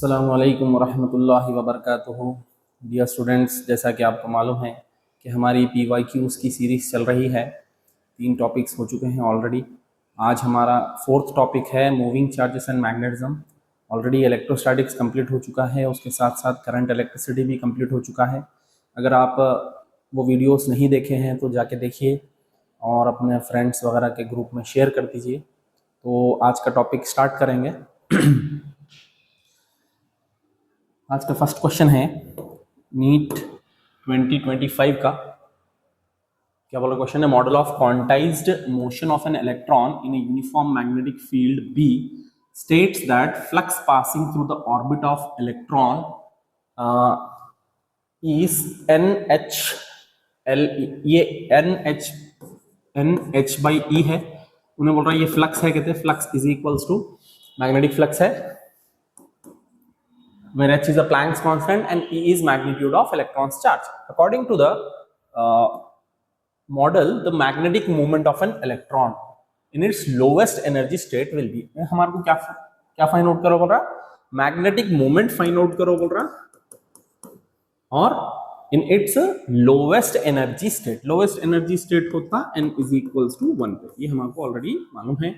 अस्सलामुअलैकुम वरहमतुल्लाहि वबरकातुहू। Dear students, जैसा कि आपको मालूम है कि हमारी PYQs की सीरीज़ चल रही है। 3 टॉपिक्स हो चुके हैं ऑलरेडी। आज हमारा 4th टॉपिक है moving charges and magnetism. Already electrostatics complete हो चुका है, उसके साथ साथ करंट इलेक्ट्रिसिटी भी कंप्लीट हो चुका है। अगर आप वो वीडियोस नहीं देखे हैं तो जाके देखिए और अपने फ्रेंड्स वगैरह के ग्रुप में शेयर कर दीजिए। तो आज का टॉपिक स्टार्ट करेंगे। आज का फर्स्ट क्वेश्चन है नीट 2025 का। क्या बोला क्वेश्चन है? Model of quantized motion of an electron in a uniform magnetic field B states that flux passing through the orbit of electron is NHL। ये NH by E है। उन्हें बोल रहा है ये फ्लक्स है, कहते हैं flux is equals to magnetic flux है where h is a Planck's constant and E is magnitude of electron's charge. According to the model, the magnetic moment of an electron in its lowest energy state will be, हमारे को क्या find out करो बोल रहा? Magnetic moment find out करो बोल रहा, और in its lowest energy state. Lowest energy state होता n इज इक्वल्स टू 1 पे। ये हमको ऑलरेडी मालूम है।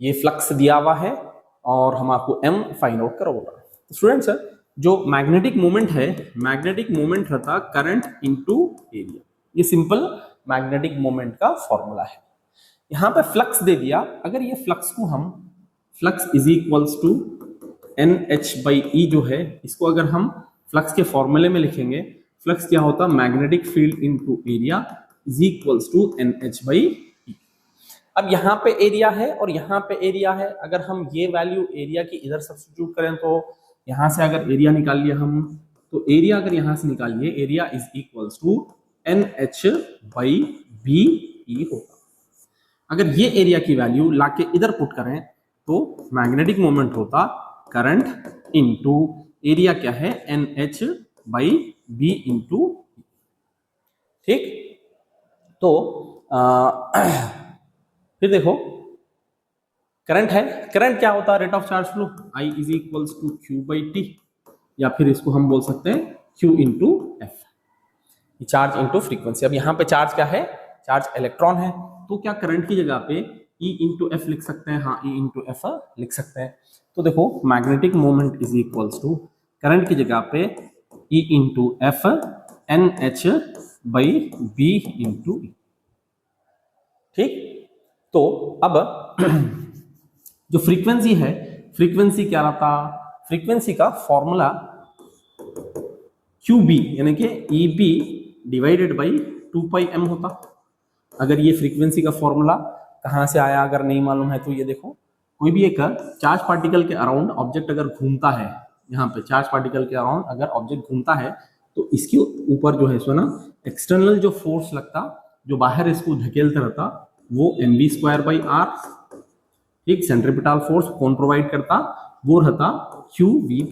ये फ्लक्स दिया हुआ है और हम आपको m फाइंड आउट करो बोल रहा है। स्टूडेंट्स, जो मैग्नेटिक मोमेंट है, मैग्नेटिक मोमेंट रहता करंट इनटू एरिया। ये सिंपल मैग्नेटिक मोमेंट का फॉर्मूला है। यहां पे फ्लक्स दे दिया। अगर ये फ्लक्स को हम flux is equals to NH by E जो है, इसको अगर हम फ्लक्स के फॉर्मूले में लिखेंगे, फ्लक्स क्या होता? Magnetic field into area is equals to NH by E। अब यहाँ पे एरिया है और यहाँ पे एरिया है। अगर हम ये वैल्यू एरिया की इधर सब्स्टिट्यूट करें तो यहां से अगर एरिया निकाल लिया हम, तो एरिया अगर यहां से निकालिए, area is equals to NH by BE होगा। अगर ये एरिया की वैल्यू लाके इधर पुट करें तो मैग्नेटिक मोमेंट होता करंट इनटू एरिया क्या है? NH by B into. ठीक, तो फिर देखो करंट है। करंट क्या होता है? Rate of charge flow, I is equals to Q by T, या फिर इसको हम बोल सकते हैं Q into F, charge into frequency. अब यहाँ पे चार्ज क्या है? चार्ज इलेक्ट्रॉन है, तो क्या करंट की जगह पे E इंटू एफ लिख सकते हैं? हाँ, E इंटू एफ लिख सकते हैं। तो देखो magnetic moment is equals to current की जगह पे E into F NH by B into E। ठीक, तो अब जो फ्रीक्वेंसी है, फ्रीक्वेंसी क्या रहता? फ्रीक्वेंसी का फॉर्मूला QB यानी कि EB डिवाइडेड बाई 2πm होता। अगर ये फ्रीक्वेंसी का फॉर्मूला कहाँ से आया अगर नहीं मालूम है तो ये देखो, कोई भी एक चार्ज पार्टिकल के अराउंड ऑब्जेक्ट अगर घूमता है, यहाँ पे चार्ज पार्टिकल के अराउंड अगर ऑब्जेक्ट घूमता है तो इसके ऊपर जो है सो ना एक्सटर्नल जो फोर्स लगता, जो बाहर इसको धकेलता रहता, वो mv²/r। ठीक, सेंट्रीपिटल फोर्स कौन प्रोवाइड करता? वो रहता QVB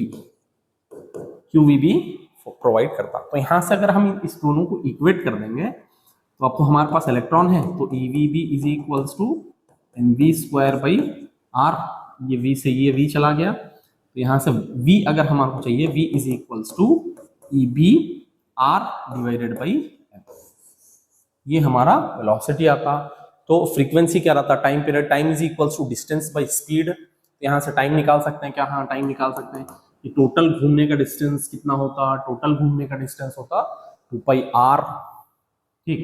प्रोवाइड करता। तो यहां से अगर हम इस दोनों को इक्वेट कर देंगे तो आपको हमारे पास इलेक्ट्रॉन है, तो EVB is equals to mv²/r। ये V से ये V चला गया, तो यहां से V अगर हमारे को चाहिए, V is equals to EBR divided by m। ये हमारा वेलोसिटी आता। तो फ्रीक्वेंसी क्या रहता? Time period, time is equals to distance by speed. यहाँ से टाइम निकाल सकते हैं क्या? हाँ, टाइम निकाल सकते हैं कि टोटल घूमने का डिस्टेंस कितना होता? टोटल घूमने का डिस्टेंस होता 2πr। ठीक,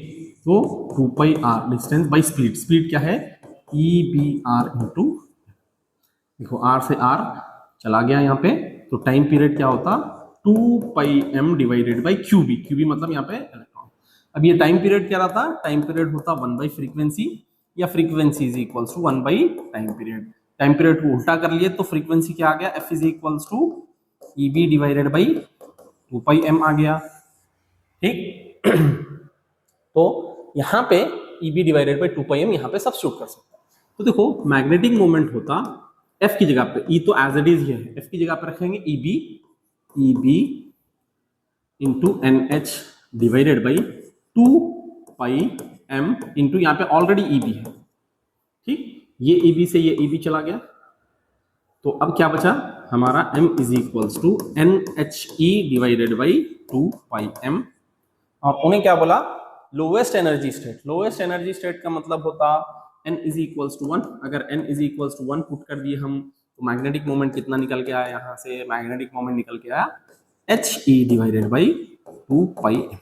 तो 2πr distance by speed. Speed क्या है? EBR इंटू, देखो R से R चला गया यहाँ पे, तो टाइम पीरियड क्या होता? 2πm divided by QB। QB मतलब यहाँ पे इलेक्ट्रॉन। अब ये टाइम पीरियड क्या रहता? टाइम पीरियड होता 1 बाई फ्रीक्वेंसी, या frequency is equals to 1 by time period. Time period को उल्टा कर लिए तो फ्रीक्वेंसी क्या आ गया? F is equals to EB divided by 2πm आ गया। ठीक, तो यहाँ पे EB डिवाइडेड बाई 2πm यहाँ पे सब्स्टिट्यूट कर सकते हैं। तो देखो मैग्नेटिक मोमेंट होता F की जगह पे, E तो एज इट इज है, F की जगह पे रखेंगे EB into NH divided by 2πm into यहाँ पे ऑलरेडी EB है। ठीक, ये EB से ये EB चला गया, तो अब क्या बचा? हमारा m is equals to NHE divided by 2πm। और उन्हें क्या बोला, lowest energy state. Lowest energy state का मतलब होता n इज इक्वल्स टू 1। अगर n is equals to 1 put कर दिए हम तो मैग्नेटिक मोमेंट कितना निकल के आया, यहाँ से मैग्नेटिक मोमेंट निकल के आया HE डिवाइडेड बाई 2πm।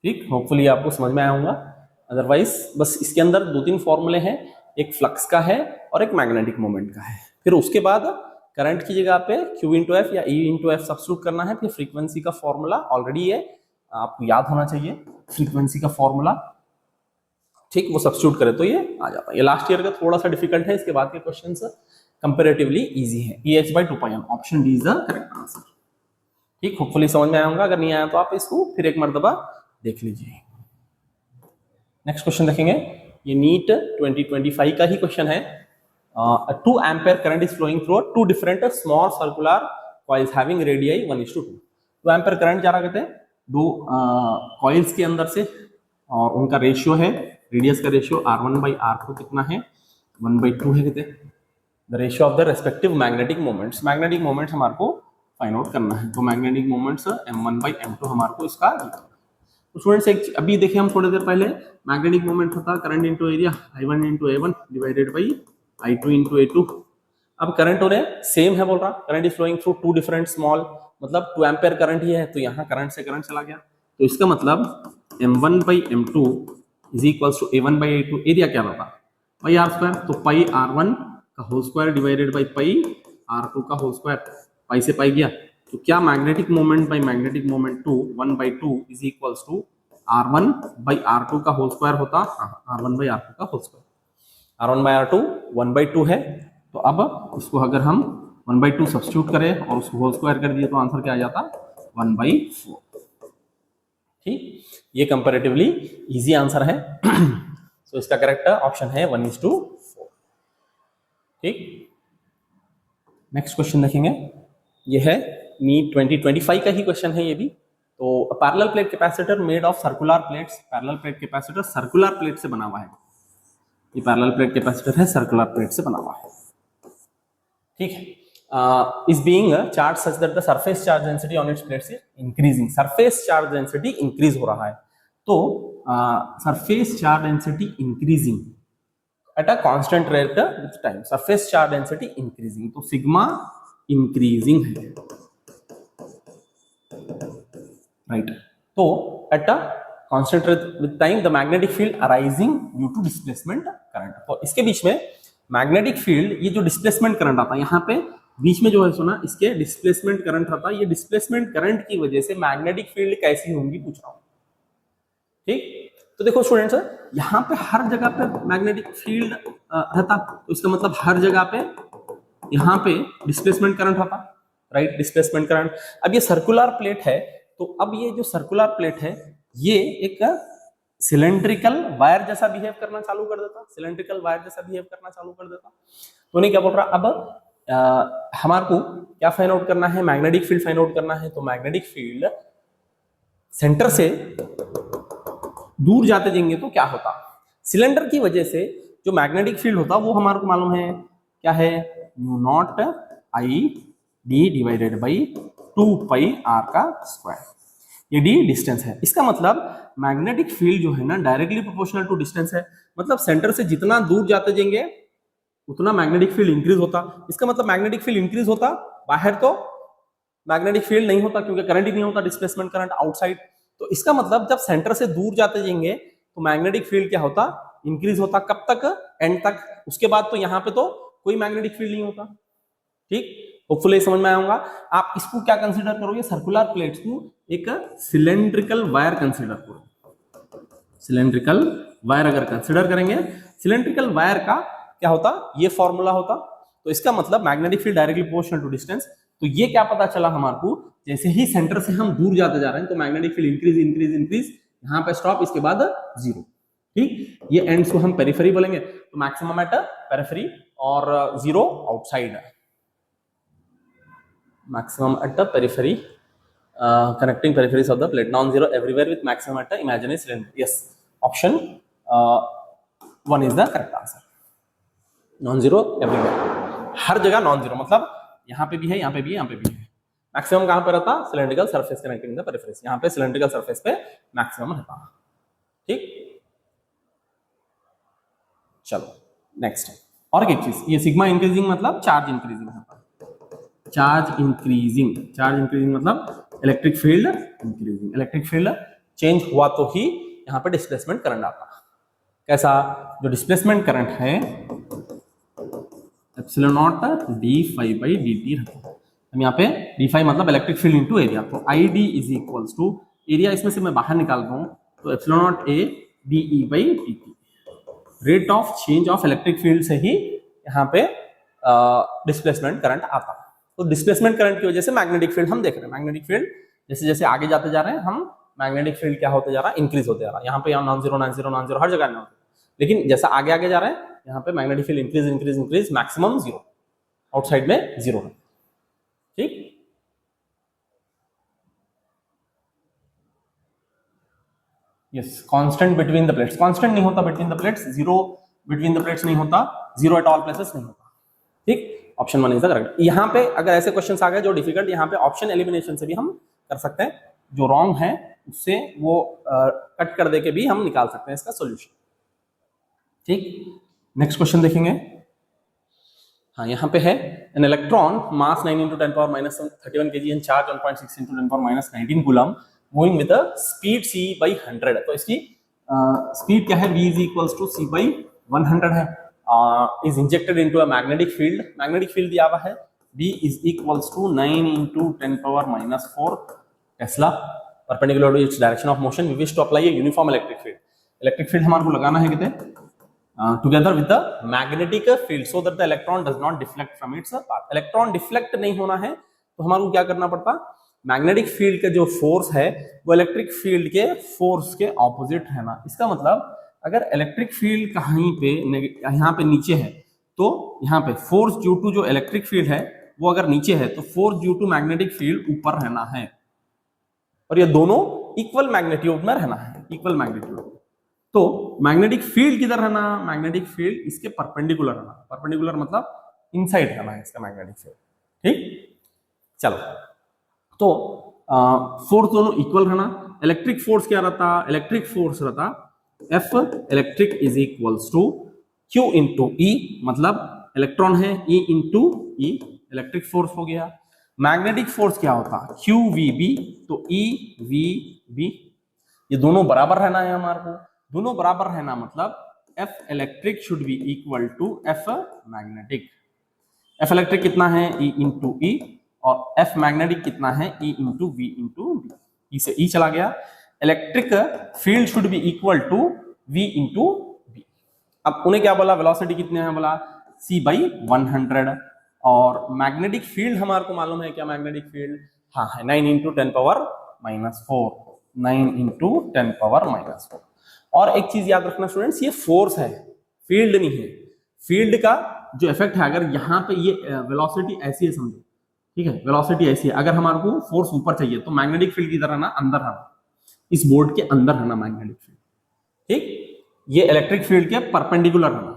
ठीक, होपफुली आपको समझ में आया होगा। अदरवाइज बस इसके अंदर 2-3 फॉर्मूले हैं, एक फ्लक्स का है और एक मैग्नेटिक मोमेंट का है। फिर उसके बाद करंट की जगह पे Q इंटू एफ या E इंटू एफ सब्स्टिट्यूट करना है। फिर फ्रीक्वेंसी का फॉर्मूला ऑलरेडी है, आपको याद होना चाहिए फ्रीक्वेंसी का फॉर्मूला। ठीक, वो सब्स्टिट्यूट करे तो ये आ जाता है। ये लास्ट ईयर का थोड़ा सा डिफिकल्ट है, इसके बाद के क्वेश्चंस कंपैरेटिवली इजी है। EH/2πm option D is the correct answer. ठीक, होपफुली समझ में आया होगा। अगर नहीं आया तो आप इसको फिर एक मर्तबा देख लीजिए। नेक्स्ट क्वेश्चन देखेंगे, ये नीट 2025 का ही क्वेश्चन है। 2 ampere current is flowing through 2 different small circular coils having radii 1:2। 2 ampere current जा रहा कहते हैं 2 कॉइल्स के अंदर से, और उनका रेशियो है, रेडियस का रेशियो R1/R2 कितना है, 1/2 है कहते हैं। The ratio of the respective magnetic moments. Magnetic moments हमारे को फाइंड आउट करना है, तो मैग्नेटिक मोमेंट्स M1/M2 हमारे को इसका। तो स्टूडेंट्स एक अभी देखिए, हम थोड़ी देर पहले मैग्नेटिक मोमेंट होता current into area I1 into A1 divided by I2 into A2। अब करंट उन्हें सेम है बोल रहा, current is flowing through 2 different small, मतलब 2 एम्पेयर करंट ही है, तो यहाँ करंट से करंट चला गया, तो इसका मतलब M1/M2 is equals to A1/A2। Area क्या होता पाई आर स्क्वायर, तो पाई R1 का whole square divided by pi R2 का होल स्क्वायर। पाई से पाई गया, तो क्या magnetic moment by magnetic moment 2 1/2 is equals to R1/R2 का होल स्क्वायर होता। R1/R2 का होल स्क्वायर, R1/R2 1/2 है, तो अब इसको अगर हम 1/2 सब्स्टिट्यूट करें और उसको होल स्क्वायर कर दिए तो आंसर क्या आ जाता 1/4। ठीक, ये कंपैरेटिवली इजी आंसर है। तो इसका करेक्ट ऑप्शन है 1:4। ठीक, नेक्स्ट क्वेश्चन देखेंगे, ये है नीट 2025 का ही क्वेश्चन है ये भी। तो parallel plate capacitor made of circular plates. Parallel plate capacitor circular plate से बना हुआ है। ये पैरेलल प्लेट कैपेसिटर है, सर्कुलर प्लेट से बना हुआ है। ठीक है, is being charge such that the surface charge density on it's plates is increasing. Surface charge density increase हो रहा है, तो surface charge density increasing at a constant rate with time. Surface charge density increasing, तो sigma increasing है, right. तो at a constant rate with time the magnetic field arising due to displacement current. तो इसके बीच में magnetic field, ये जो displacement current आता है यहाँ पे बीच में जो है सुना, इसके डिस्प्लेसमेंट करंट आता है। ये डिस्प्लेसमेंट करंट की वजह से मैग्नेटिक फील्ड कैसी होंगी पूछ रहा हूं। ठीक, तो देखो स्टूडेंट्स, यहाँ पे हर जगह पे मैग्नेटिक फील्ड रहता, तो इसका मतलब हर जगह पे यहाँ पे डिस्प्लेसमेंट करंट होता, राइट, डिस्प्लेसमेंट करंट। अब ये सर्कुलर प्लेट है, तो अब ये जो सर्कुलर प्लेट है ये एक सिलेंड्रिकल वायर जैसा बिहेव करना चालू कर देता, सिलेंड्रिकल वायर जैसा बिहेव करना चालू कर देता। तो नहीं क्या बोल रहा, अब हमारे को क्या फाइंड आउट करना है, मैग्नेटिक फील्ड फाइंड आउट करना है। तो मैग्नेटिक फील्ड सेंटर से दूर जाते जाएंगे तो क्या होता, सिलेंडर की वजह से जो मैग्नेटिक फील्ड होता वो हमारे को मालूम है क्या है, μ0I डिवाइडेड बाई 2πr का स्क्वायर। ये d डिस्टेंस है, इसका मतलब मैग्नेटिक फील्ड जो है ना डायरेक्टली प्रोपोर्शनल टू डिस्टेंस है। मतलब सेंटर से जितना दूर जाते जाएंगे उतना मैग्नेटिक फील्ड इंक्रीज होता। इसका मतलब मैग्नेटिक फील्ड इंक्रीज होता, बाहर तो मैग्नेटिक फील्ड नहीं होता क्योंकि करंट ही नहीं होता, डिस्प्लेसमेंट करंट आउटसाइड। तो इसका मतलब जब सेंटर से दूर जाते जाएंगे तो मैग्नेटिक फील्ड क्या होता, इंक्रीज होता। कब तक, एंड तक। उसके बाद तो यहाँ पे तो कोई मैग्नेटिक फील्ड नहीं होता। ठीक, होपफुली समझ में आऊंगा। आप इसको क्या कंसीडर करोगे, सर्कुलर प्लेट्स को एक सिलेंड्रिकल वायर कंसीडर करो। सिलेंड्रिकल वायर अगर कंसीडर करेंगे, सिलेंड्रिकल वायर का क्या होता, ये फॉर्मूला होता। तो इसका मतलब magnetic field directly proportional to distance. तो ये क्या पता चला हमारे को, जैसे ही सेंटर से हम दूर जाते जा रहे हैं तो magnetic field increase increase increase, यहाँ पे स्टॉप, इसके बाद जीरो। ठीक, ये एंड्स को हम पेरिफेरी बोलेंगे। तो मैक्सिमम एट पेरिफेरी और zero outside. Maximum at the periphery, connecting peripheries of the plate, non-zero everywhere with maximum at the imaginary cylinder. Yes, option 1 is the correct answer. Non-zero everywhere, हर जगह non zero, मतलब यहाँ पे भी है, यहाँ पे भी है, यहाँ पे भी है। मैक्सिमम कहाँ पे रहता? Cylindrical surface connecting the periphery. यहाँ पे सिलेंड्रिकल सरफेस पे मैक्सिमम रहता। ठीक, चलो नेक्स्ट। और एक चीज, ये सिग्मा इंक्रीजिंग मतलब चार्ज इंक्रीजिंग होता है। चार्ज इंक्रीजिंग मतलब electric field increasing. Electric field change हुआ तो ही यहाँ पे डिस्प्लेसमेंट करंट आता। कैसा? जो डिस्प्लेसमेंट करंट है epsilon naught d phi by d t रहता है। हम यहाँ पे डी फाई मतलब इलेक्ट्रिक फील्ड इंटू एरिया, तो I D is equals to area, इसमें से मैं बाहर निकाल रहा हूँ, तो epsilon naught A d E by d t. Rate of change of electric field से ही यहाँ पे डिस्प्लेसमेंट करंट आता। तो डिस्प्लेसमेंट करंट की वजह से मैग्नेटिक फील्ड हम देख रहे हैं। मैग्नेटिक फील्ड जैसे जैसे आगे जाते जा रहे हैं हम, मैग्नेटिक फील्ड क्या होते जा रहा है? इंक्रीज होते जा रहा है। यहाँ पे नॉन जीरो हर जगह नॉन, लेकिन जैसा आगे आगे जा रहे हैं यहाँ पे magnetic field increase maximum zero, outside में जीरो है। ठीक, yes, constant between the plates, constant नहीं होता between the plates, zero between the plates नहीं होता, जीरो एट ऑल प्लेसेस नहीं होता। ठीक, ऑप्शन 1 इज द करेक्ट। यहाँ पे अगर ऐसे क्वेश्चंस आ गए जो डिफिकल्ट, यहाँ पे ऑप्शन एलिमिनेशन से भी हम कर सकते हैं, जो रॉन्ग है उससे वो कट कर दे के भी हम निकाल सकते हैं इसका सोल्यूशन। ठीक, नेक्स्ट क्वेश्चन देखेंगे। हाँ, यहाँ पे है an electron mass 9 × 10 power minus 31 kg and charge 1.6 × 10 power minus 19 coulomb moving with speed c by 100। तो इसकी स्पीड क्या है? v is equals to c by 100 है। Is injected into a magnetic field, magnetic field दिया हुआ है, v is equals to 9 × 10 power minus 4 tesla perpendicular to its direction of motion. We wish to apply a uniform electric field. Electric field हमारे को लगाना है कितने? together with the magnetic field so that the electron does not deflect from its path। Electron deflect नहीं होना है तो हमारे को क्या करना पड़ता? मैग्नेटिक फील्ड का जो फोर्स है वो इलेक्ट्रिक फील्ड के फोर्स के ऑपोजिट है ना। इसका मतलब अगर इलेक्ट्रिक फील्ड कहीं पे यहाँ पे नीचे है तो यहाँ पे फोर्स ड्यू टू जो इलेक्ट्रिक फील्ड है वो अगर नीचे है तो force due to magnetic field ऊपर रहना है, और ये दोनों इक्वल मैग्नेट्यूड में रहना है, इक्वल मैग्नेट्यूड। तो मैग्नेटिक फील्ड किधर रहना? मैग्नेटिक फील्ड इसके परपेंडिकुलर रहना। परपेंडिकुलर मतलब इनसाइड रहना है इसका मैग्नेटिक फील्ड। ठीक, चलो, तो फोर्स दोनों इक्वल रहना। इलेक्ट्रिक फोर्स क्या रहता? इलेक्ट्रिक फोर्स रहता F electric is equals to Q into E, मतलब इलेक्ट्रॉन है E into E, electric force हो गया। मैग्नेटिक फोर्स क्या होता? QVB, तो EVB, ये दोनों बराबर रहना है हमारे को। दोनों बराबर रहना मतलब F electric should be equal to F magnetic. F electric कितना है? E इंटू E, और F मैग्नेटिक कितना है? E into V into B। E से E चला गया। Electric field should be equal to V into B। अब उन्हें क्या बोला? वेलोसिटी कितने हैं बोला? c by 100। और मैग्नेटिक फील्ड हमारे को मालूम है क्या? मैग्नेटिक फील्ड हाँ है 9 × 10 पावर माइनस 4, 9 × 10 पावर माइनस 4। और एक चीज याद रखना स्टूडेंट्स, ये फोर्स है, फील्ड नहीं है। फील्ड का जो इफेक्ट है, अगर यहाँ पे ये वेलोसिटी ऐसी है समझो, ठीक है, वेलोसिटी ऐसी है, अगर हमारे को फोर्स ऊपर चाहिए तो मैग्नेटिक फील्ड किधर रहना? अंदर रहना, इस बोर्ड के अंदर रहना मैग्नेटिक फील्ड। ठीक, ये इलेक्ट्रिक फील्ड के परपेंडिकुलर रहना।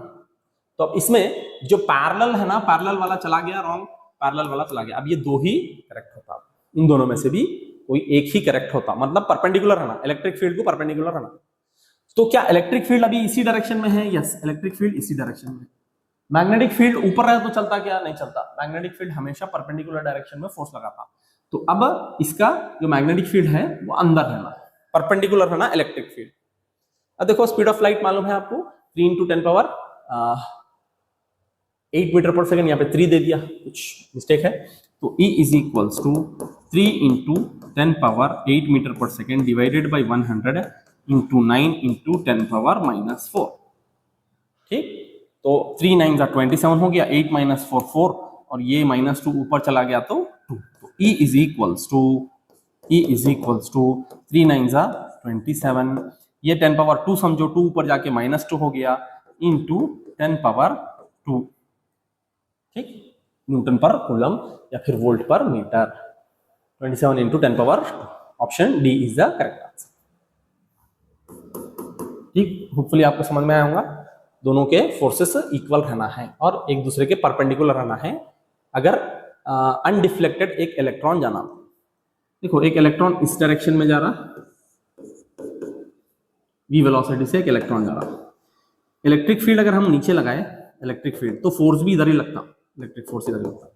तो अब इसमें जो पैरेलल है ना, पैरेलल वाला चला गया, रॉन्ग, पैरेलल वाला चला गया। अब ये दो ही करेक्ट होता, इन दोनों में से भी कोई एक ही करेक्ट होता, मतलब परपेंडिकुलर रहना, इलेक्ट्रिक फील्ड को परपेंडिकुलर रहना। तो क्या इलेक्ट्रिक फील्ड अभी इसी डायरेक्शन में है? यस, इलेक्ट्रिक फील्ड इसी डायरेक्शन में। मैग्नेटिक फील्ड ऊपर रहे तो चलता क्या? नहीं चलता। मैग्नेटिक फील्ड हमेशा परपेंडिकुलर डायरेक्शन में फोर्स लगाता। तो अब इसका जो मैग्नेटिक फील्ड है वो अंदर रहना, परपेंडिकुलर रहना इलेक्ट्रिक फील्ड। अब देखो स्पीड ऑफ लाइट मालूम है आपको 3 × 10 पावर 8 मीटर पर सेकेंड, यहाँ पे 3 दे दिया, कुछ मिस्टेक है। तो E is equals to 3 × 10 power 8 metre पर second divided by 100 into 9 × 10 power minus 4। ठीक, तो 3 9 27 हो गया, 8 - 4 4, और ये -2 ऊपर चला गया तो 2। तो E इज इक्वल्स टू 3 9 27, ये 10 पावर 2 समझो, 2 ऊपर जाके -2 हो गया, इंटू 10 पावर 2। ठीक, न्यूटन पर कूलम या फिर वोल्ट पर metre. 27 × 10 power 2, option D is the correct answer. ठीक, होपफुली आपको समझ में आया होगा। दोनों के फोर्सेस इक्वल रहना है और एक दूसरे के परपेंडिकुलर रहना है। अगर अनडिफ्लेक्टेड एक इलेक्ट्रॉन जाना। देखो एक इलेक्ट्रॉन इस डायरेक्शन में जा रहा, v वेलोसिटी से एक इलेक्ट्रॉन जा रहा। इलेक्ट्रिक फील्ड अगर हम नीचे लगाए इलेक्ट्रिक फील्ड तो फोर्स भी इधर ही लगता, इलेक्ट्रिक फोर्स इधर ही लगता।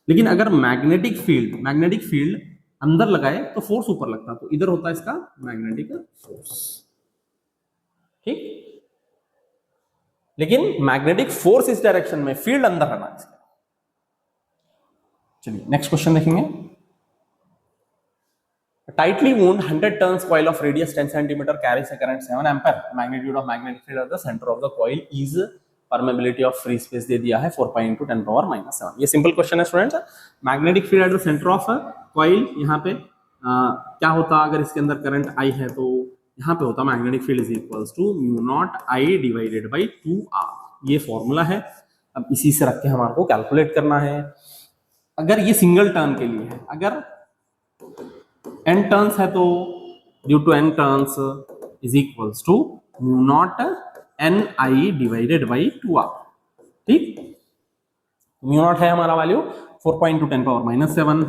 लेकिन अगर मैग्नेटिक फील्ड अंदर लगाए तो फोर्स ऊपर लगता, तो इधर होता है इसका मैग्नेटिक फोर्स। ठीक, लेकिन मैग्नेटिक फोर्स इस डायरेक्शन में, फील्ड अंदर रहना इसका। चलिए नेक्स्ट क्वेश्चन देखेंगे। tightly wound 100 turns coil of radius 10 cm carries a current 7 ampere. Magnitude of magnetic field at the center of the coil is permeability of free space दे दिया है 4 pi into 10 power minus 7। ये simple question है students. Magnetic field at the centre of coil, यहाँ पे क्या होता अगर इसके अंदर करंट आई है तो यहाँ पे होता magnetic field is equals to mu naught I divided by 2r। ये फॉर्मूला है। अब इसी से रख के हमारे को कैलकुलेट करना है। अगर ये सिंगल टर्न के लिए है, अगर n टर्न्स है तो due to n turns is equals to mu naught n i divided by 2r। ठीक, म्यू नॉट है हमारा value 4 pi into 10 power minus 7,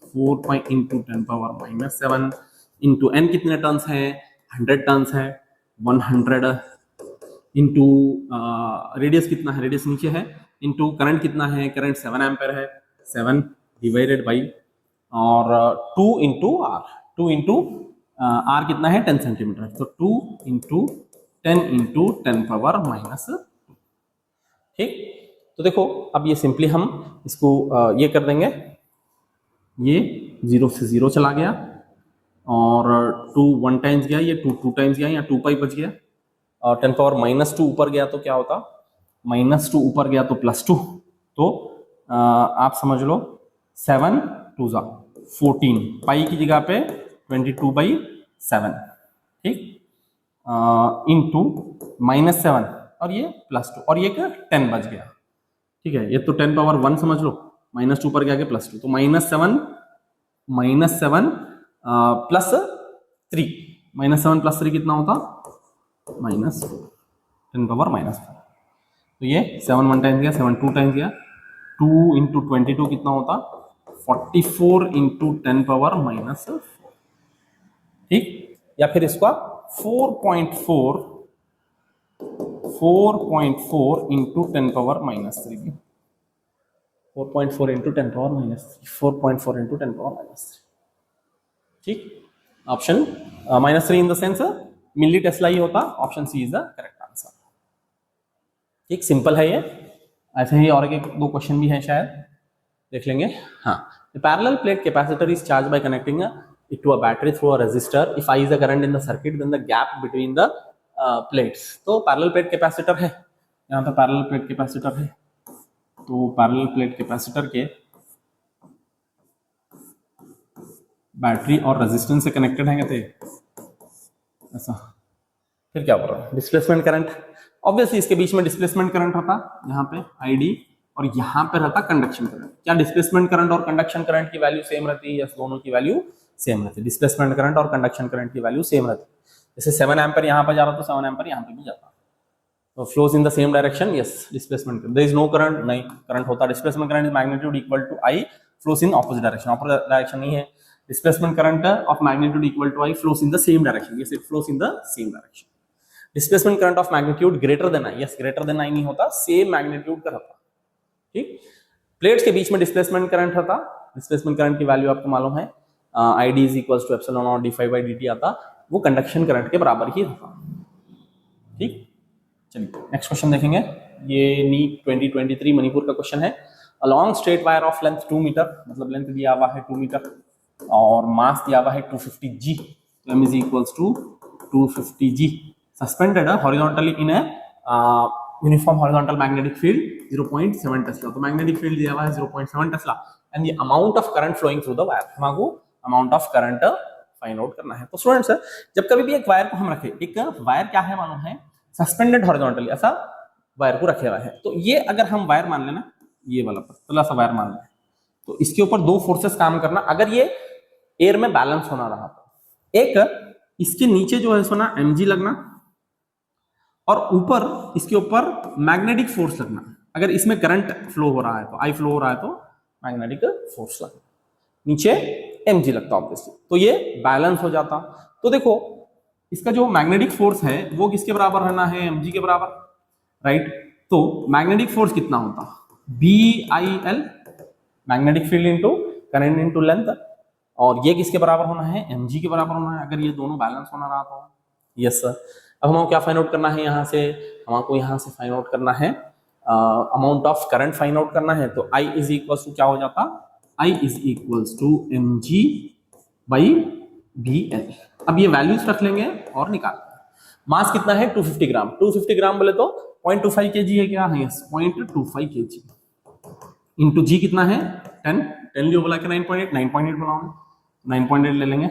4 pi into 10 power minus 7 into n कितने टर्न्स है, 100 टर्न्स है, 100 into radius कितना है, radius नीचे है, इंटू करंट कितना है, करंट 7 एम्पेयर है, 7 डिवाइडेड बाई और 2 इंटू आर, 2 इंटू आर कितना है 10 सेंटीमीटर, तो 2 इंटू 10 इंटू 10 पावर माइनस। ठीक, तो देखो अब ये सिंपली हम इसको ये कर देंगे, ये 0 से 0 चला गया और 2 1 टाइम्स गया, ये 2 2 टाइम्स गया, यहाँ 2 पाई बच गया और 10 पावर माइनस 2 ऊपर गया तो क्या होता, -2 ऊपर गया तो +2, तो आप समझ लो 7 2 जा 14, पाई की जगह पे 22/7। ठीक, इंटू -7 और ये +2 और ये क्या 10 बच गया। ठीक है, ये तो 10 पावर 1 समझ लो, -2 पर गया के +2, तो -7 प्लस 3, -7 + 3 कितना होता, -4, 10 पावर -4। तो ये 7 1 टाइम्स गया, 7 2 टाइम्स गया, 2 इंटू 22 कितना होता, 44 इंटू 10 पावर -4। ठीक, या फिर इसका 4.4 into 10 power -3, 4.4 into 10 power -3, 4.4 into 10 power -3। ठीक, option -3 in the sense milli tesla ही होता, option C is the correct answer. ठीक, सिंपल है ये। ऐसे ही और एक 2 क्वेश्चन भी है शायद, देख लेंगे। हाँ, the parallel plate capacitor is charged by connecting it to a battery through a resistor. If I is the current in the circuit, then the gap between the plates. तो पैरेलल प्लेट कैपेसिटर है, यहाँ पे parallel plate capacitor है, तो parallel plate capacitor के battery और resistance से connected है कहते ऐसा। फिर क्या बोल रहा है, डिस्प्लेसमेंट करंट, ऑब्वियसली इसके बीच में डिस्प्लेसमेंट करंट होता, यहाँ पे ID और यहाँ पे रहता कंडक्शन करंट। क्या डिस्प्लेसमेंट करंट और कंडक्शन करंट की वैल्यू सेम रहती है? यस, दोनों की वैल्यू सेम रहती है। डिस्प्लेसमेंट करंट और कंडक्शन करंट की वैल्यू सेम रहती है। जैसे 7 एम्पीयर यहाँ पे जा रहा तो 7 एम्पीयर यहाँ पे भी जाता, तो flows in the same direction. Yes, displacement, there is no current, नहीं करंट होता। Displacement current is magnitude equal to I, flows in opposite direction, opposite direction नहीं है। Displacement current of magnitude equal to I, flows in the same direction, yes it flows in the same direction. Displacement current of magnitude greater than I, yes greater than I नहीं होता, same magnitude का रहता। ठीक, plates के बीच में displacement current था, displacement current की वैल्यू आपको मालूम है, ID is equals to epsilon naught d5/dt आता, वो कंडक्शन करंट के बराबर ही था। ठीक, चलिए नेक्स्ट क्वेश्चन देखेंगे। ये नीट 2023 मणिपुर का क्वेश्चन है। A long straight wire of length 2 metre, मतलब लेंथ दिया हुआ है 2 मीटर और मास दिया हुआ है 250 G, तो m is equals to 250 G, suspended horizontally in a uniform horizontal magnetic field 0.7 tesla. तो मैग्नेटिक फील्ड दिया हुआ है 0.7 tesla and the amount of current flowing through the wire, हमको amount of current find out करना है। तो students, जब कभी भी एक वायर को हम रखें, एक वायर क्या है मालूम है, सस्पेंडेड हॉरिजॉन्टली, ऐसा वायर को रखे हुआ है। तो ये अगर हम वायर मान लेना, ये वाला पतला सा वायर मान लें, तो इसके ऊपर 2 फोर्सेस काम करना। अगर ये एयर में बैलेंस होना रहा तो एक इसके नीचे जो है सोना mg लगना और ऊपर इसके ऊपर मैग्नेटिक फोर्स लगना। अगर इसमें करंट फ्लो हो रहा है तो I फ्लो हो रहा है तो मैग्नेटिक फोर्स लगता, नीचे mg लगता ऑब्वियसली, तो ये बैलेंस हो जाता। तो देखो इसका जो मैग्नेटिक फोर्स है वो किसके बराबर रहना है, mg के बराबर, राइट। तो मैग्नेटिक फोर्स कितना होता, BIL, magnetic field into current into length, और ये किसके बराबर होना है, mg के बराबर होना है, अगर ये दोनों बैलेंस होना रहा तो। Yes sir. अब हमको क्या फाइंड आउट करना है, यहाँ से हमको यहाँ से फाइंड आउट करना है amount of current find out करना है। तो I इज इक्वल टू क्या हो जाता, I is equal to mg by BL। अब ये वैल्यूज रख लेंगे और निकाल। मास कितना है 250 ग्राम, 250 ग्राम बोले तो 0.25 kg है क्या, यस 0.25 kg इंटू जी कितना है 10, 10 लियो बोला कि 9.8, 9.8 बनाओ, 9.8 ले लेंगे,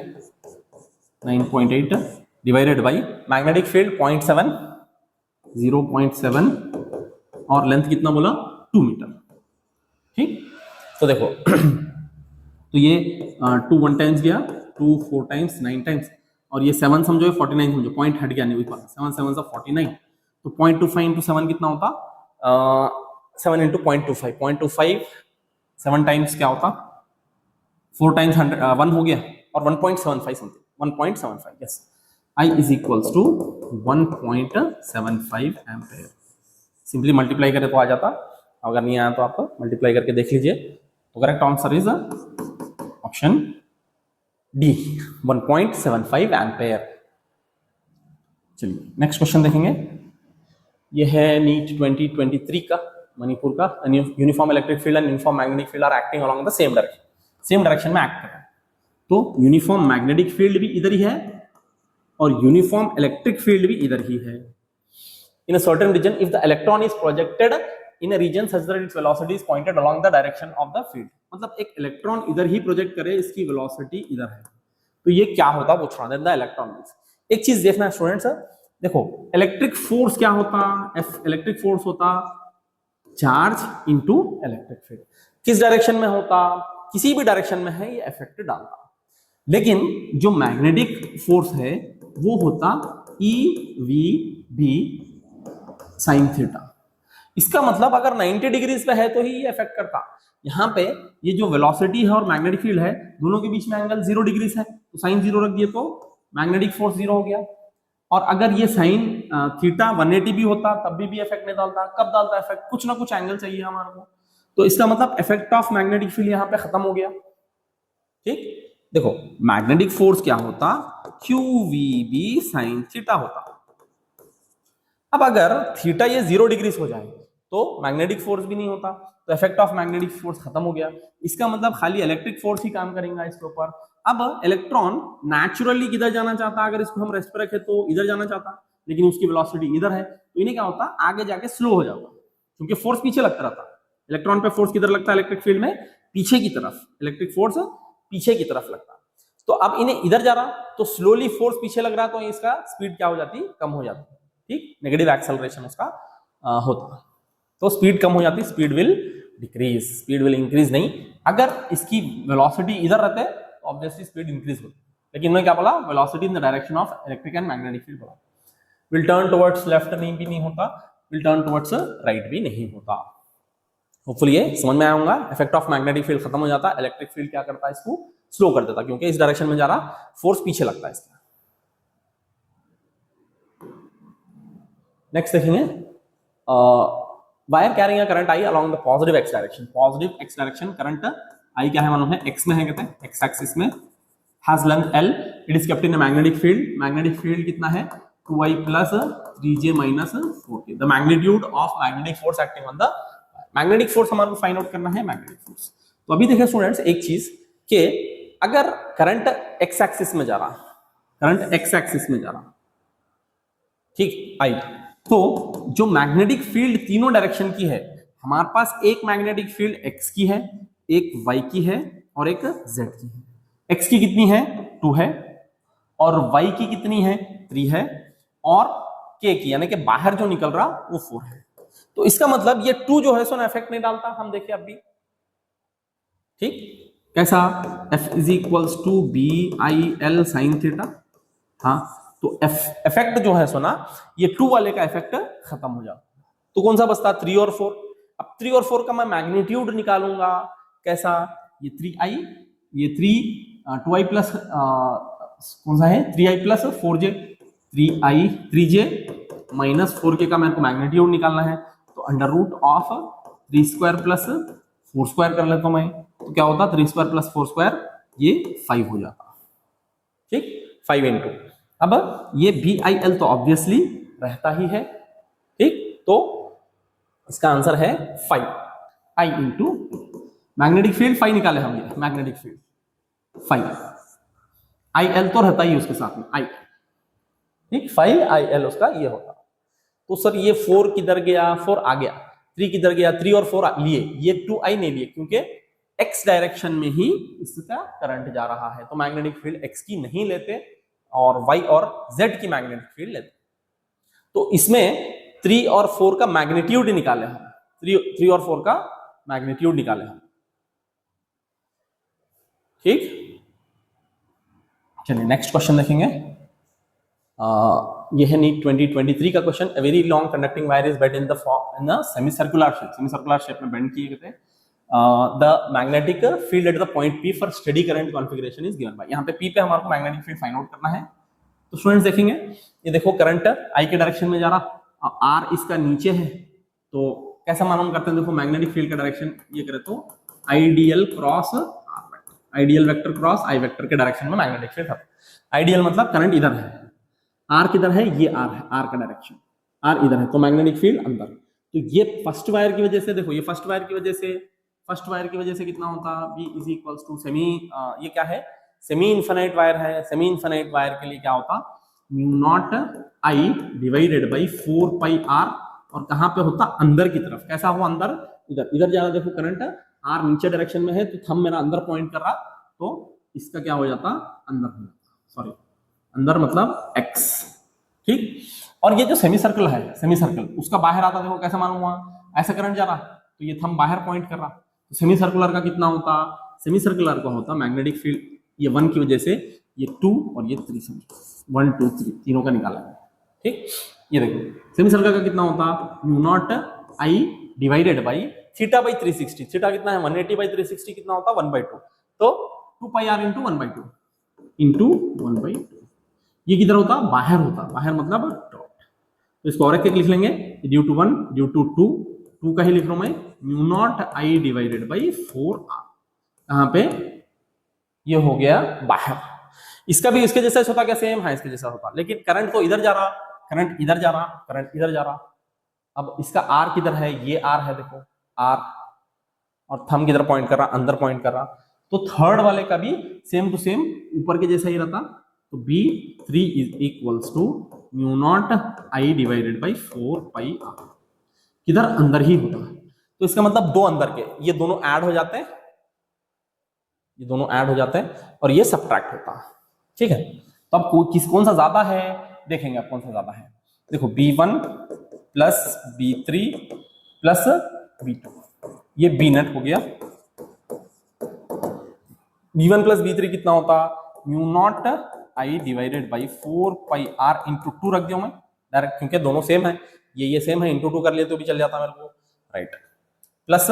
9.8 डिवाइडेड बाई मैग्नेटिक फील्ड 0.7, 0.7 और लेंथ कितना बोला 2 मीटर, ठीक। तो देखो तो ये 2 1 टाइम्स गया, 2 4 टाइम्स 9 टाइम्स, और ये 7 समझो 49 समझो, पॉइंट हट गया, नहीं 7 7 49, तो 0.25 इंटू 7 कितना होता, 7 इंटू 0.25, 0.25 7 टाइम्स क्या होता, 4 टाइम्स 1 हो गया, और 1.75 something, 1.75, yes. I is equals to 1.75 ampere. Simply multiply करें तो आ जाता, अगर नहीं आया तो आप मल्टीप्लाई करके देख लीजिए। तो correct answer is option D, 1.75 ampere. चलिए नेक्स्ट क्वेश्चन देखेंगे। ये है नीट 2023 का, मणिपुर का। Uniform electric field and uniform magnetic field are acting along the same direction, same direction में एक्ट कर रहे हैं। तो यूनिफॉर्म मैग्नेटिक फील्ड भी इधर ही है और यूनिफॉर्म इलेक्ट्रिक फील्ड भी इधर ही है। In a certain region, if the electron is projected in a region such that its velocity is pointed along the direction of the field, मतलब एक इलेक्ट्रॉन इधर ही प्रोजेक्ट करे, इसकी वेलोसिटी इधर है, तो ये क्या होता पूछ रहा है, द इलेक्ट्रॉन मींस। एक चीज देखना स्टूडेंट्स, देखो इलेक्ट्रिक फोर्स क्या होता, इलेक्ट्रिक फोर्स होता चार्ज इनटू इलेक्ट्रिक फील्ड। किस डायरेक्शन में होता, किसी भी डायरेक्शन में है, ये इफेक्ट डालता। लेकिन जो मैग्नेटिक फोर्स है वो होता EVB साइन थीटा। इसका मतलब अगर 90 डिग्रीज पे है तो ही ये इफेक्ट करता। यहाँ पे ये जो वेलोसिटी है और मैग्नेटिक फील्ड है, दोनों के बीच में एंगल 0 डिग्रीज है, तो साइन 0 रख दिए तो मैग्नेटिक फोर्स 0 हो गया। और अगर ये साइन थीटा 180 भी होता तब भी इफेक्ट नहीं डालता। कब डालता इफेक्ट, कुछ ना कुछ एंगल चाहिए हमारे को, तो इसका मतलब इफेक्ट ऑफ मैग्नेटिक फील्ड यहाँ पे खत्म हो गया, ठीक। देखो मैग्नेटिक फोर्स क्या होता, QVB साइन थीटा होता। अब अगर थीटा ये 0 डिग्रीज हो जाए तो मैग्नेटिक फोर्स भी नहीं होता, तो इफेक्ट ऑफ मैग्नेटिक फोर्स खत्म हो गया। इसका मतलब खाली इलेक्ट्रिक फोर्स ही काम करेगा इसके ऊपर। अब इलेक्ट्रॉन नेचुरली किधर जाना चाहता, अगर इसको हम रेस्ट पे रखे तो इधर जाना चाहता, लेकिन उसकी वेलोसिटी इधर है, तो इन्हें क्या होता, आगे जाके स्लो हो जाएगा, क्योंकि फोर्स पीछे लगता रहता। इलेक्ट्रॉन पे फोर्स किधर लगता है इलेक्ट्रिक फील्ड में, पीछे की तरफ, इलेक्ट्रिक फोर्स पीछे की तरफ लगता। तो अब इन्हें इधर जा रहा, तो स्लोली फोर्स पीछे लग रहा, तो इसका स्पीड क्या हो जाती, कम हो जाती, ठीक, नेगेटिव एक्सेलरेशन उसका होता। तो स्पीड कम हो जाती, speed will decrease, speed will increase नहीं। अगर इसकी वेलोसिटी इधर रहते तो ऑब्वियसली स्पीड इंक्रीज होती, लेकिन मैं क्या बोला, velocity in the direction of electric and magnetic field बोला। विल टर्न टुवर्ड्स लेफ्ट नहीं भी नहीं होता, विल टर्न टुवर्ड्स राइट भी नहीं होता। होपफुली ये समझ में आऊंगा। इफेक्ट ऑफ मैग्नेटिक फील्ड खत्म हो जाता, इलेक्ट्रिक फील्ड क्या करता है, इसको स्लो कर देता, क्योंकि इस डायरेक्शन में जा रहा, फोर्स पीछे लगता है इसका। नेक्स्ट देखेंगे, wire carrying a current I along the positive x direction. Positive x direction current I क्या है मालूम है, एक्स में है, कहते हैं एक्स एक्सिस में, has length L, it is kept in a magnetic field. Magnetic field कितना है, 2I plus 3J minus 4K। The magnitude of magnetic force acting on the, magnetic force हमारे को फाइंड आउट करना है, magnetic force. तो अभी देखिए students एक चीज कि अगर करंट एक्स एक्सिस में जा रहा, करंट एक्स एक्सिस में जा रहा, ठीक आई, तो जो मैग्नेटिक फील्ड तीनों डायरेक्शन की है, हमारे पास एक मैग्नेटिक फील्ड एक्स की है, एक वाई की है और एक जेड की है। एक्स की कितनी है 2 है, और वाई की कितनी है 3 है, और के की यानी कि बाहर जो निकल रहा वो 4 है। तो इसका मतलब ये 2 जो है सो ना इफेक्ट नहीं डालता, हम देखिए अभी, ठीक। कैसा, F is equals to BIL sine theta. हाँ, तो इफेक्ट जो है सो ना, ये 2 वाले का इफेक्ट खत्म हो जाता। तो कौन सा बचता, 3 और 4। अब 3 और 4 का मैं मैग्नीट्यूड निकालूंगा, कैसा, ये 3i, ये 2i प्लस कौन सा है 3i plus 4j, 3j minus 4k का मेरे को मैग्नीट्यूड निकालना है, तो under root of 3 square plus 4 square कर लेता हूं मैं, तो क्या होता 3 स्क्वायर प्लस 4 स्क्वायर, ये 5 हो जाता, ठीक 5 इंटू, अब ये BIL तो ऑब्वियसली रहता ही है, ठीक, तो इसका आंसर है 5 I इंटू मैग्नेटिक फील्ड 5 निकाले हम, ये मैग्नेटिक फील्ड 5 IL तो रहता ही उसके साथ में I, ठीक 5 IL उसका ये होता, तो सर ये 4 किधर गया, 4 आ गया, 3 किधर गया, 3 और 4 लिए, ये 2I नहीं लिए क्योंकि x डायरेक्शन में ही इसका करंट जा रहा है, तो मैग्नेटिक फील्ड x की नहीं लेते और y और z की मैग्नेटिक फील्ड लेते, तो इसमें 3 और 4 का मैग्नीट्यूड निकाले हम, 3 और 4 का मैग्नीट्यूड निकाले हम, ठीक। चलिए नेक्स्ट क्वेश्चन देखेंगे, ये है नीट 2023 का question. A very long conducting wire is bend in the semi circular shape में बेंड किए गए थे, the magnetic field at the point P for steady current configuration is given by, यहाँ पे P पे हमारे को मैग्नेटिक फील्ड फाइंड आउट करना है, तो स्टूडेंट्स देखेंगे, ये देखो करंट I के डायरेक्शन में जा रहा, R इसका नीचे है, तो कैसा मालूम करते हैं, देखो मैग्नेटिक फील्ड का डायरेक्शन ये करे तो ideal cross ideal vector cross I vector के डायरेक्शन में मैग्नेटिक फील्ड है, आइडियल मतलब करंट इधर है, R किधर है, ये R है, R का डायरेक्शन, R इधर है, तो मैग्नेटिक फील्ड अंदर, तो ये फर्स्ट वायर की वजह से, देखो ये फर्स्ट वायर की वजह से कितना होता, B is equals to semi, ये क्या है सेमी इन्फिनाइट वायर है, सेमी इन्फिनाइट वायर के लिए क्या होता, mu naught I divided by 4 pi R, और कहां पे होता अंदर की तरफ, कैसा हुआ अंदर, इधर जा रहा, देखो करंट R नीचे डायरेक्शन में है, तो थंब मेरा अंदर पॉइंट कर रहा, तो इसका क्या हो जाता अंदर हो जाता, सॉरी अंदर मतलब x, ठीक। और ये जो सेमी सर्कल है, सेमी सर्कल उसका बाहर आता, देखो कैसा मालूम हुआ, ऐसा करंट जा रहा, तो ये थंब बाहर पॉइंट कर रहा, तो सेमी सर्कुलर का कितना होता, सेमी सर्कुलर का होता मैग्नेटिक फील्ड, ये 1 की वजह से ये 2 और ये 3, 1 2 3 तीनों का निकाला है, ठीक। ये देखो सेमी सर्कल का कितना होता, mu naught I divided by theta by 360, theta कितना है 180 बाई 360 कितना होता 1/2, तो 2 पाई R इंटू 1/2 इंटू 1/2, ये किधर होता बाहर होता, बाहर मतलब डॉट, तो इसको और एक लिख लेंगे, ड्यू टू 1 ड्यू टू 2 का ही लिख रहा हूं मैं, mu naught I divided by 4R, कहां पे ये हो गया बाहर, इसका भी इसके जैसा होता क्या, सेम है इसके जैसा होता, लेकिन करंट तो इधर जा रहा, करंट इधर जा रहा, करंट इधर जा रहा, अब इसका R किधर है, ये R है, देखो R, और थंब किधर पॉइंट कर रहा, अंदर पॉइंट कर रहा, तो थर्ड वाले का भी सेम टू सेम ऊपर के जैसा ही रहता, तो B3 is equals to mu naught I divided by 4 pi R, किधर अंदर ही होता है, तो इसका मतलब दो अंदर के, ये दोनों ऐड हो जाते हैं, ये दोनों ऐड हो जाते हैं और ये सब्ट्रैक्ट होता है, ठीक है। तो अब कौन सा ज्यादा है देखेंगे, अब कौन सा ज्यादा है, देखो B1 plus B3 plus B2, ये B नेट हो गया, B1 प्लस B3 कितना होता, mu naught I divided by 4 pi R into 2 रख दिया मैं डायरेक्ट, क्योंकि दोनों सेम है, ये सेम है, इंटू 2 कर लिए तो भी चल जाता मेरे को, right, plus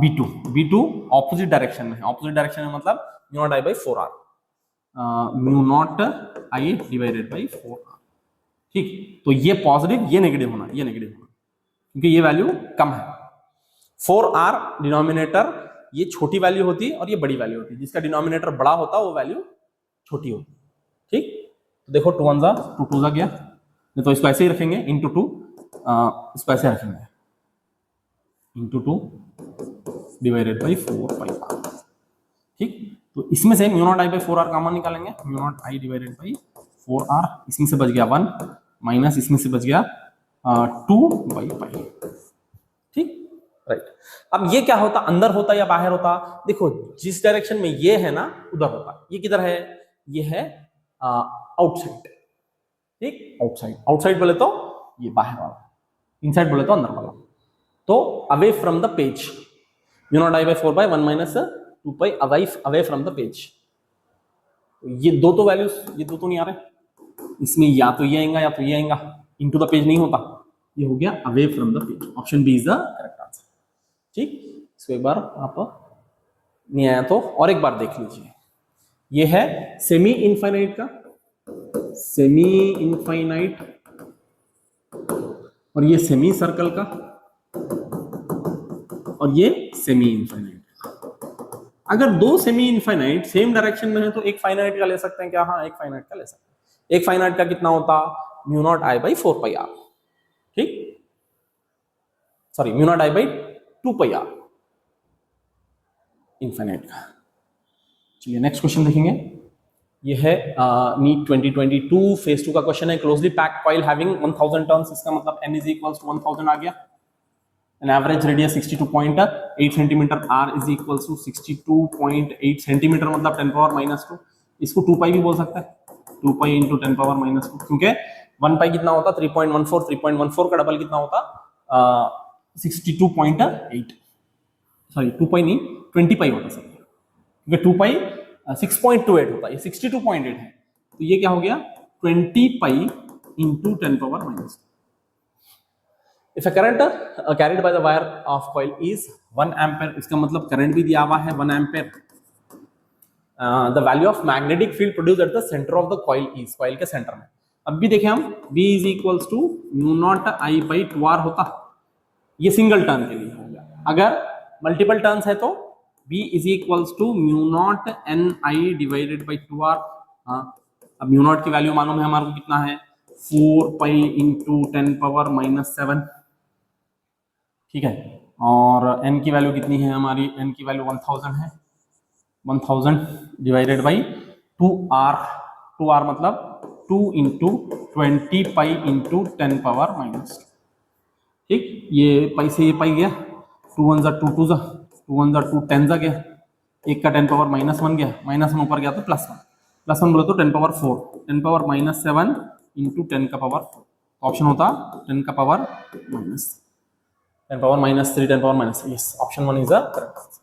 B2 opposite direction में है, ऑपोजिट डायरेक्शन में मतलब mu naught I by 4R, mu naught I divided by 4R, ठीक। तो ये पॉजिटिव, ये नेगेटिव होना, ये नेगेटिव होना, क्योंकि ये वैल्यू कम है, 4R डिनोमिनेटर ये छोटी वैल्यू होती है और ये बड़ी वैल्यू होती है, जिसका डिनोमिनेटर बड़ा होता है वो वैल्यू छोटी होती है, ठीक। तो देखो 2 1 जा 2 2 जा गया, नहीं तो इसको ऐसे ही रखेंगे इंटू 2, इसको ऐसे रखेंगे into 2 divided by 4 pi R, ठीक। तो इसमें से mu naught I by 4R common निकालेंगे, mu naught I divided by 4R, इसमें से बच गया 1 माइनस इसमें से बच गया 2 बाई पाई, ठीक, राइट। अब ये क्या होता, अंदर होता या बाहर होता, देखो जिस डायरेक्शन में ये है ना उधर होता, ये किधर है, ये है आउटसाइड, ठीक, आउटसाइड बोले तो ये बाहर वाला, इनसाइड बोले तो अंदर वाला, तो away from the page, mu naught I by 4 by 1 minus 2 pi away from the page, ये दो तो वैल्यूज, ये दो तो नहीं आ रहे, इसमें या तो ये आएगा या तो ये आएगा, इनटू द पेज नहीं होता, ये हो गया away from the page, option B is the correct answer, ठीक। इसको एक बार आप नहीं आया तो और एक बार देख लीजिए। ये है सेमी इनफाइनाइट का, सेमी इनफाइनाइट, और ये सेमी सर्कल का, और ये सेमी इनफाइनाइट। अगर दो सेमी इनफाइनाइट सेम डायरेक्शन में है तो एक फाइनाइट का ले सकते हैं क्या? हाँ, एक फाइनाइट का ले सकते हैं। एक फाइनाइट का कितना होता? Mu naught I by 4 pi आर, ठीक, sorry mu naught I by 2 pi आर इनफाइनाइट का। चलिए नेक्स्ट क्वेश्चन देखेंगे। ये है नीट 2022 फेज 2 का क्वेश्चन है। Closely packed coil having 1000 turns, इसका मतलब n इज इक्वल्स टू 1000 आ गया। An average radius 62.8 centimetre, r is equals to 62.8 centimetre मतलब 10 पावर माइनस 2। इसको 2 पाई भी बोल सकता है, 2 पाई इंटू 10 पावर माइनस 2, क्योंकि 1 पाई कितना होता? 3.14, 3.14 का डबल कितना होता? 62.8, सॉरी 2 पाई नहीं 20 पाई होता सर, क्योंकि 2 पाई 6.28 होता है, ये 62.8 है, तो ये क्या हो गया? 20 pi into 10 power minus. If a current carried by the wire of coil is 1 ampere, इसका मतलब करंट भी दिया हुआ है 1 ampere. The value of magnetic field produce at the centre of the coil is, coil के centre में। अब भी देखें हम, B is equals to mu naught I by 2r होता, ये सिंगल टर्न के लिए हो गया। अगर मल्टीपल टर्न्स है तो B is equals to mu naught N I divided by 2r। हाँ, अब म्यू नॉट की वैल्यू मालूम है हमारे को कितना है? 4 पाई इंटू 10 पावर माइनस 7, ठीक है। और n की वैल्यू कितनी है हमारी? n की वैल्यू 1000 है, 1000 डिवाइडेड बाई 2r, 2r मतलब 2 into 20 pi into 10 power minus, ठीक। ये पाई से ये पाई गया, 2 1 जा 2 2 जा 2 1 जा 2 10 जा गया, एक का 10 पावर माइनस 1 गया, माइनस 1 ऊपर गया तो प्लस 1, प्लस 1 बोले तो 10 पावर 4, 10 पावर माइनस 7 इंटू 10 का पावर 4, ऑप्शन होता 10 का power minus 10 power minus 3, 10 power minus, yes option 1 is the correct answer,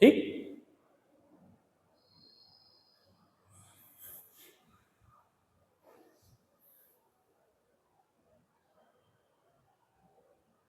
ठीक।